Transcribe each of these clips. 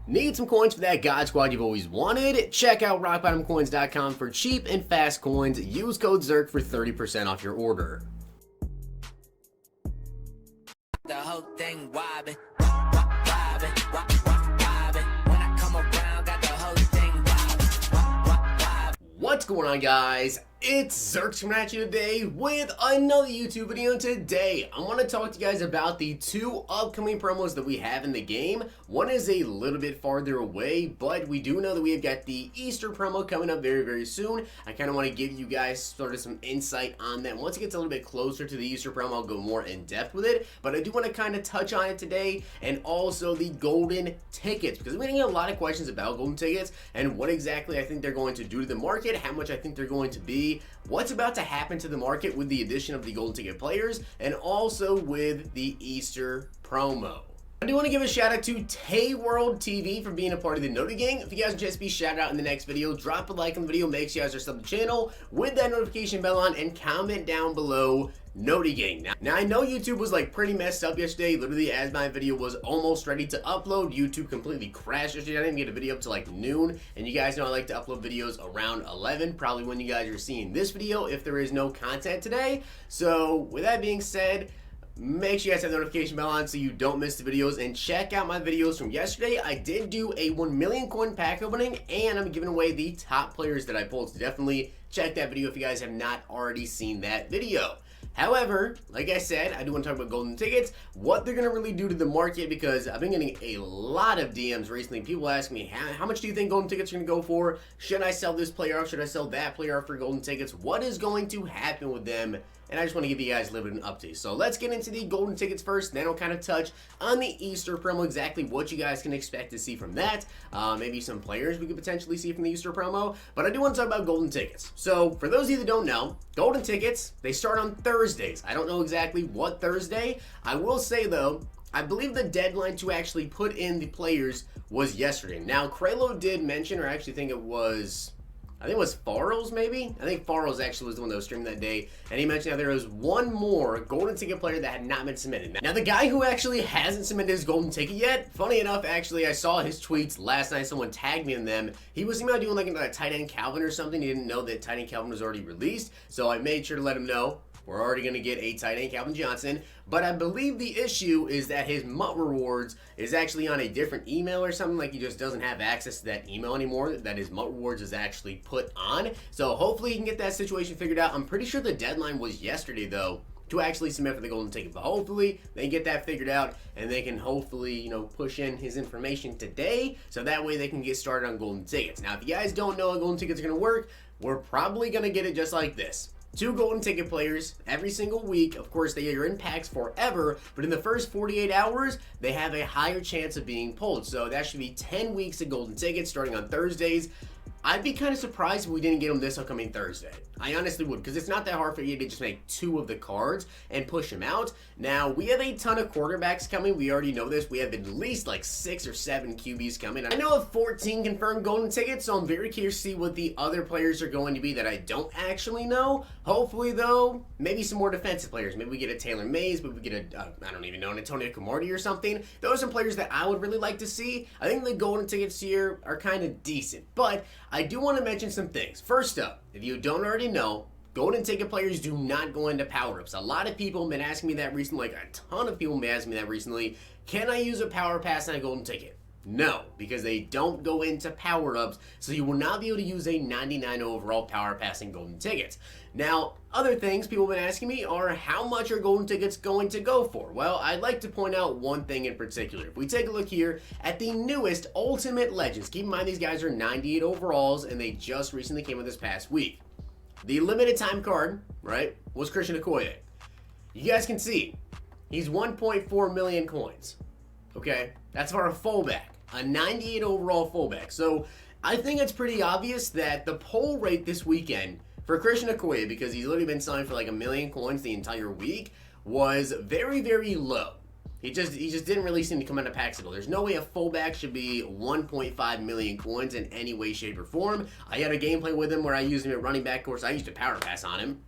Need some coins for that God Squad you've always wanted? Check out rockbottomcoins.com for cheap and fast coins. Use code ZIRK for 30% off your order. The whole thing wobbin', wobbin', wobbin'. When I come around, got the whole thing wobbin'. What's going on, guys? It's Zirksee coming at you today with another YouTube video. Today, I want to talk to you guys about the two upcoming promos that we have in the game. One is a little bit farther away, but we do know that we have got the Easter promo coming up very, very soon. I kind of want to give you guys sort of some insight on that. Once it gets a little bit closer to the Easter promo, I'll go more in depth with it, but I do want to kind of touch on it today, and also the golden tickets, because we're getting a lot of questions about golden tickets and what exactly I think they're going to do to the market, how much I think they're going to be, what's about to happen to the market with the addition of the golden ticket players, and also with the Easter promo. I do want to give a shout out to World TV for being a part of the Noti Gang. If you guys would just be shouted out in the next video, drop a like on the video, make sure you guys are subbed to the channel with that notification bell on, and comment down below Noti Gang. Now I know YouTube was like pretty messed up yesterday. Literally, as my video was almost ready to upload, YouTube completely crashed yesterday. I didn't get a video up to like noon, and you guys know I like to upload videos around 11, probably when you guys are seeing this video if there is no content today. So with that being said, make sure you guys have the notification bell on so you don't miss the videos, and check out my videos from yesterday. I did do a 1 million coin pack opening, and I'm giving away the top players that I pulled, so definitely check that video if you guys have not already seen that video. However, like I said, I do want to talk about golden tickets, what they're going to really do to the market, because I've been getting a lot of DMs recently. People ask me, how much do you think golden tickets are going to go for? Should I sell this player off? Should I sell that player off for golden tickets? What is going to happen with them? And I just want to give you guys a little bit of an update. So let's get into the golden tickets first, then I'll kind of touch on the Easter promo, exactly what you guys can expect to see from that. Maybe some players we could potentially see from the Easter promo. But I do want to talk about golden tickets. So for those of you that don't know, golden tickets, they start on Thursdays. I don't know exactly what Thursday. I will say though, I believe the deadline to actually put in the players was yesterday. Now, Kralo did mention, or I actually think it was Faros maybe? I think Faros actually was the one that was streaming that day, and he mentioned that there was one more golden ticket player that had not been submitted. Now the guy who actually hasn't submitted his golden ticket yet, funny enough, actually I saw his tweets last night, someone tagged me in them. He was thinking about doing like a tight end Calvin or something. He didn't know that tight end Calvin was already released, so I made sure to let him know. We're already going to get a tight end Calvin Johnson, but I believe the issue is that his MUT rewards is actually on a different email or something. Like he just doesn't have access to that email anymore that his MUT rewards is actually put on. So hopefully he can get that situation figured out. I'm pretty sure the deadline was yesterday though to actually submit for the golden ticket, but hopefully they get that figured out and they can hopefully, you know, push in his information today so that way they can get started on golden tickets. Now if you guys don't know how golden tickets are going to work, we're probably going to get it just like this. 2 golden ticket players every single week. Of course, they are in packs forever, but in the first 48 hours, they have a higher chance of being pulled. So that should be 10 weeks of golden tickets starting on Thursdays. I'd be kind of surprised if we didn't get them this upcoming Thursday. I honestly would, because it's not that hard for you to just make 2 of the cards and push them out. Now, we have a ton of quarterbacks coming. We already know this. We have at least like 6 or 7 QBs coming. I know of 14 confirmed golden tickets, so I'm very curious to see what the other players are going to be that I don't actually know. Hopefully, though, maybe some more defensive players. Maybe we get a Taylor Mays, maybe we get a, I don't even know, an Antonio Cromartie or something. Those are some players that I would really like to see. I think the golden tickets here are kind of decent, but I do want to mention some things. First up, if you don't already know, golden ticket players do not go into power-ups. A lot of people have been asking me that recently, like a ton of people have been asking me that recently. Can I use a power pass on a golden ticket? No, because they don't go into power-ups, so you will not be able to use a 99 overall power pass in golden tickets. Now, other things people have been asking me are how much are golden tickets going to go for? Well, I'd like to point out one thing in particular. If we take a look here at the newest Ultimate Legends, keep in mind these guys are 98 overalls, and they just recently came out this past week. The limited time card, right, was Christian Okoye. You guys can see, he's 1.4 million coins. Okay, that's for a fullback, a 98 overall fullback. So I think it's pretty obvious that the pull rate this weekend for Christian Okoye, because he's literally been selling for like 1 million coins the entire week, was very, very low. He just didn't really seem to come into packs at all. There's no way a fullback should be 1.5 million coins in any way, shape, or form. I had a gameplay with him where I used him at running back. Of course, I used a power pass on him.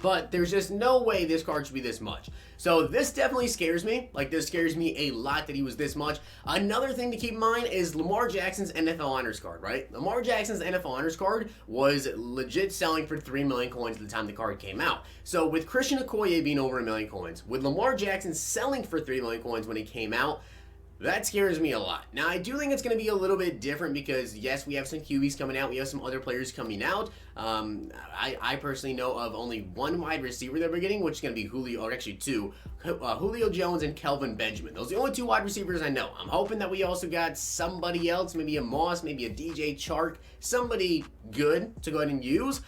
but there's just no way this card should be this much. So this definitely scares me. Like, this scares me a lot that he was this much. Another thing to keep in mind is Lamar Jackson's NFL Honors card, right? Lamar Jackson's NFL Honors card was legit selling for 3 million coins at the time the card came out. So with Christian Okoye being over 1 million coins, with Lamar Jackson selling for 3 million coins when he came out, that scares me a lot. Now, I do think it's going to be a little bit different because, yes, we have some QBs coming out. We have some other players coming out. I personally know of only one wide receiver that we're getting, which is going to be Julio, or actually two, Julio Jones and Kelvin Benjamin. Those are the only 2 wide receivers I know. I'm hoping that we also got somebody else, maybe a Moss, maybe a DJ Chark, somebody good to go ahead and use.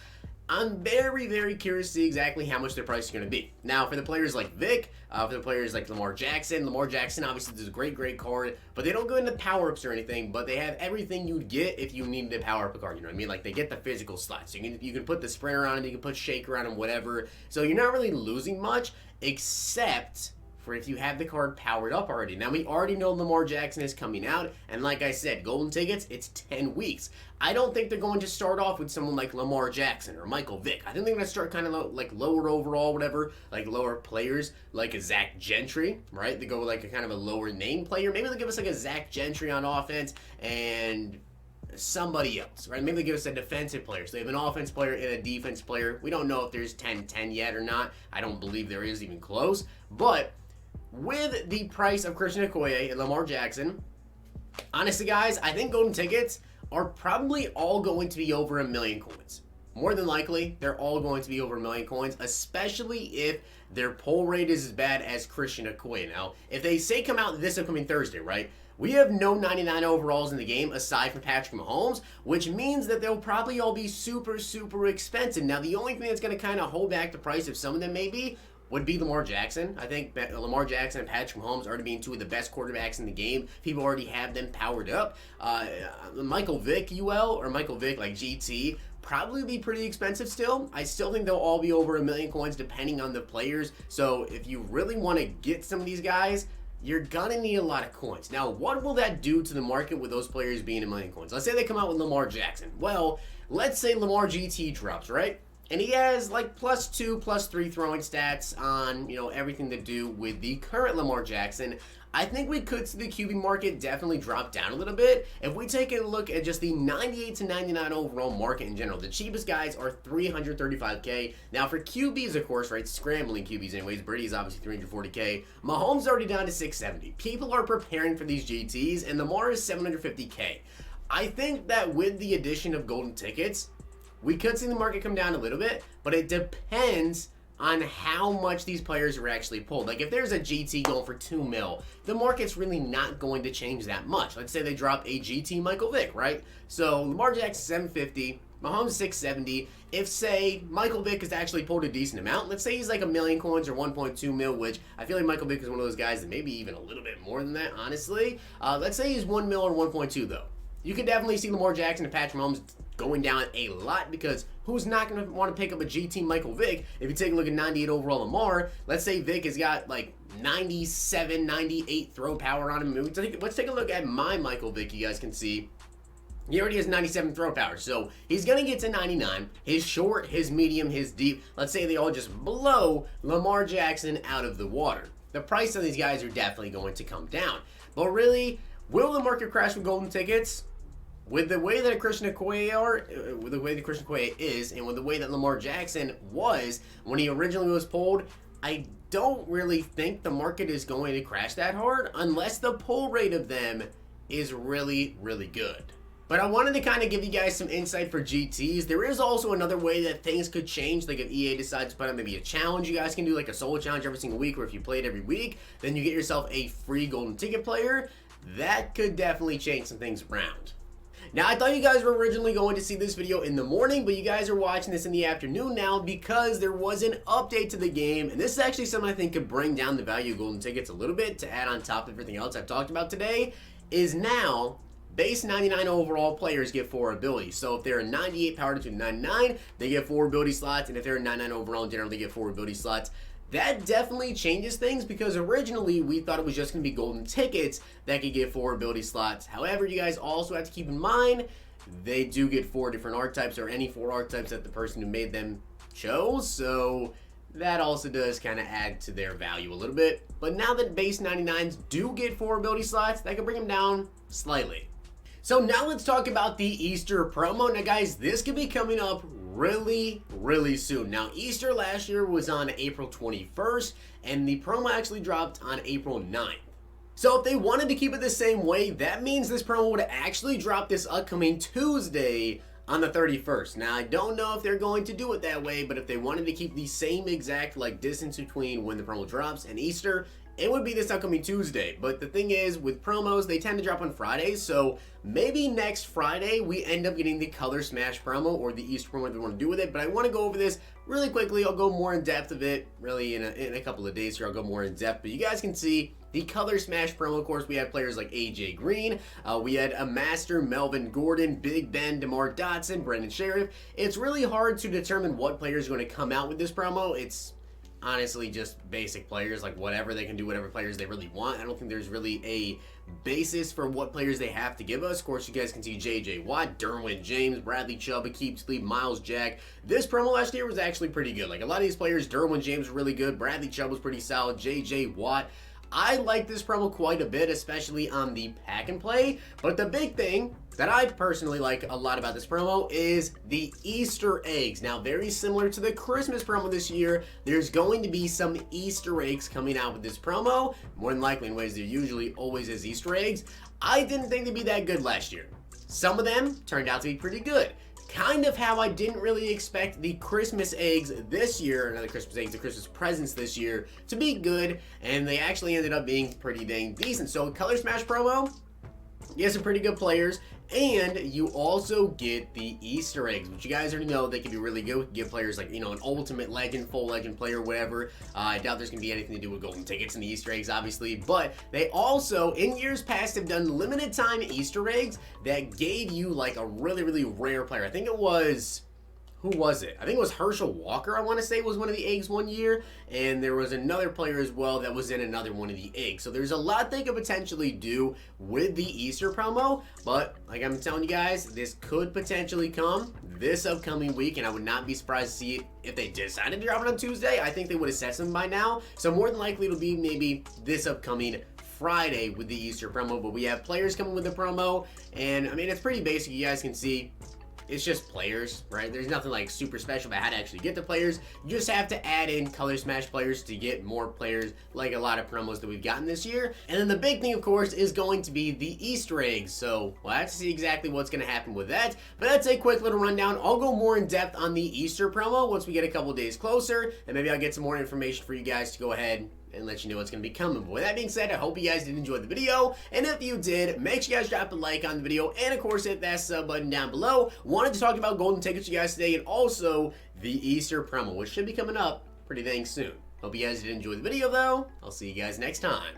I'm very, very curious to see exactly how much their price is going to be. Now, for the players like Vic, for the players like Lamar Jackson obviously is a great, great card, but they don't go into power-ups or anything, but they have everything you'd get if you needed to power up a card, you know what I mean? Like, they get the physical slots. So you can put the sprinter on him, you can put shaker on him, whatever. So you're not really losing much, except for if you have the card powered up already. Now, we already know Lamar Jackson is coming out, and like I said, golden tickets, it's 10 weeks. I don't think they're going to start off with someone like Lamar Jackson or Michael Vick. I think they're going to start kind of like lower overall, whatever, like lower players, like a Zach Gentry, right? They go with like a kind of a lower name player. Maybe they'll give us like a Zach Gentry on offense and somebody else, right? Maybe they give us a defensive player. So they have an offense player and a defense player. We don't know if there's 10-10 yet or not. I don't believe there is even close, but with the price of Christian Okoye and Lamar Jackson, honestly, guys, I think golden tickets are probably all going to be over 1 million coins. More than likely, they're all going to be over 1 million coins, especially if their pull rate is as bad as Christian Okoye. Now, if they say come out this upcoming Thursday, right? We have no 99 overalls in the game aside from Patrick Mahomes, which means that they'll probably all be super, super expensive. Now, the only thing that's going to kind of hold back the price of some of them maybe would be Lamar Jackson. I think Lamar Jackson and Patrick Mahomes already being 2 of the best quarterbacks in the game. People already have them powered up. Michael Vick UL or Michael Vick like GT probably be pretty expensive still. I still think they'll all be over 1 million coins depending on the players. So if you really want to get some of these guys, you're gonna need a lot of coins. Now, what will that do to the market with those players being 1 million coins? Let's say they come out with Lamar Jackson. Well, let's say Lamar GT drops, right? And he has like +2, +3 throwing stats on, you know, everything to do with the current Lamar Jackson. I think we could see the QB market definitely drop down a little bit. If we take a look at just the 98 to 99 overall market in general, the cheapest guys are $335K. Now for QBs, of course, right, scrambling QBs anyways, Brady's obviously $340K. Mahomes already down to $670. People are preparing for these GTs, and Lamar is $750K. I think that with the addition of golden tickets, we could see the market come down a little bit, but it depends on how much these players are actually pulled. Like if there's a GT going for 2 mil, the market's really not going to change that much. Let's say they drop a GT Michael Vick, right? So Lamar Jackson $750, Mahomes $670. If say Michael Vick has actually pulled a decent amount, let's say he's like 1 million coins or 1.2 mil, which I feel like Michael Vick is one of those guys that maybe even a little bit more than that, honestly. Let's say he's 1 mil or 1.2 though. You could definitely see Lamar Jackson and Patrick Mahomes going down a lot because who's not going to want to pick up a GT Michael Vick? If you take a look at 98 overall Lamar, let's say Vick has got like 97, 98 throw power on him. Let's take a look at my Michael Vick. You guys can see he already has 97 throw power, so he's going to get to 99. His short, his medium, his deep, let's say they all just blow Lamar Jackson out of the water. The price of these guys are definitely going to come down. But really, will the market crash with golden tickets? With the way that Christian Okoye with the way that Christian Okoye is, and with the way that Lamar Jackson was when he originally was pulled, I don't really think the market is going to crash that hard unless the pull rate of them is really, really good. But I wanted to kind of give you guys some insight for GTs. There is also another way that things could change. Like if EA decides to put out maybe a challenge, you guys can do like a solo challenge every single week, or if you play it every week, then you get yourself a free golden ticket player. That could definitely change some things around. Now, I thought you guys were originally going to see this video in the morning, but you guys are watching this in the afternoon now because there was an update to the game, and this is actually something I think could bring down the value of golden tickets a little bit to add on top of everything else I've talked about today, is now base 99 overall players get 4 abilities. So if they're a 98 power to 99, they get 4 ability slots, and if they're a 99 overall in general, they get 4 ability slots. That definitely changes things because originally we thought it was just going to be golden tickets that could get 4 ability slots. However, you guys also have to keep in mind they do get 4 different archetypes, or any 4 archetypes that the person who made them chose. So that also does kind of add to their value a little bit. But now that base 99s do get 4 ability slots, that can bring them down slightly. So now let's talk about the Easter promo. Now guys, this could be coming up really soon. Now Easter last year was on April 21st, and the promo actually dropped on April 9th. So if they wanted to keep it the same way, that means this promo would actually drop this upcoming Tuesday on the 31st. Now I don't know if they're going to do it that way, but if they wanted to keep the same exact distance between when the promo drops and Easter, it would be this upcoming Tuesday. But the thing is, with promos, they tend to drop on Fridays, so maybe next Friday we end up getting the Color Smash promo or the Easter promo that they want to do with it. But I want to go over this really quickly. I'll go more in depth of it really in a couple of days here. I'll go more in depth, but you guys can see the Color Smash promo. Of course, we had players like AJ Green, we had a Master, Melvin Gordon, Big Ben, DeMar Dotson, Brendan Sheriff. It's really hard to determine what players are going to come out with this promo. It's honestly just basic players, whatever they can do, whatever players they really want. I don't think there's really a basis for what players they have to give us. Of course, you guys can see JJ Watt, Derwin James, Bradley Chubb, Akeem Sleep, Miles Jack. This promo last year was actually pretty good. A lot of these players, Derwin James was really good, Bradley Chubb was pretty solid, JJ Watt. I like this promo quite a bit, especially on the pack and play, but the big thing that I personally like a lot about this promo is the Easter eggs. Now, very similar to the Christmas promo this year, there's going to be some Easter eggs coming out with this promo, more than likely in ways there usually always is Easter eggs. I didn't think they'd be that good last year. Some of them turned out to be pretty good. Kind of how I didn't really expect the Christmas eggs this year, not the Christmas eggs, the Christmas presents this year, to be good, and they actually ended up being pretty dang decent. So, Color Smash promo, you get some pretty good players, and you also get the Easter eggs, which you guys already know they can be really good. We can give players an ultimate legend, full legend player, whatever. I doubt there's going to be anything to do with golden tickets and the Easter eggs, obviously, but they also, in years past, have done limited time Easter eggs that gave you a really rare player. I think it was... Who was it? I think it was Herschel Walker, I want to say, was one of the eggs one year. And there was another player as well that was in another one of the eggs. So there's a lot they could potentially do with the Easter promo. But like I'm telling you guys, this could potentially come this upcoming week. And I would not be surprised to see it if they decided to drop it on Tuesday. I think they would have said something by now. So more than likely it'll be maybe this upcoming Friday with the Easter promo. But we have players coming with the promo. And I mean, it's pretty basic. You guys can see. It's just players, right? There's nothing super special about how to actually get the players. You just have to add in Color Smash players to get more players, like a lot of promos that we've gotten this year. And then the big thing, of course, is going to be the Easter eggs. So we'll have to see exactly what's going to happen with that. But that's a quick little rundown. I'll go more in depth on the Easter promo once we get a couple days closer. And maybe I'll get some more information for you guys to go ahead and let you know what's going to be coming. But with that being said, I hope you guys did enjoy the video, and if you did, make sure you guys drop a like on the video, and of course hit that sub button down below. Wanted to talk about golden tickets to you guys today, and also the Easter promo, which should be coming up pretty dang soon. Hope you guys did enjoy the video though. I'll see you guys next time.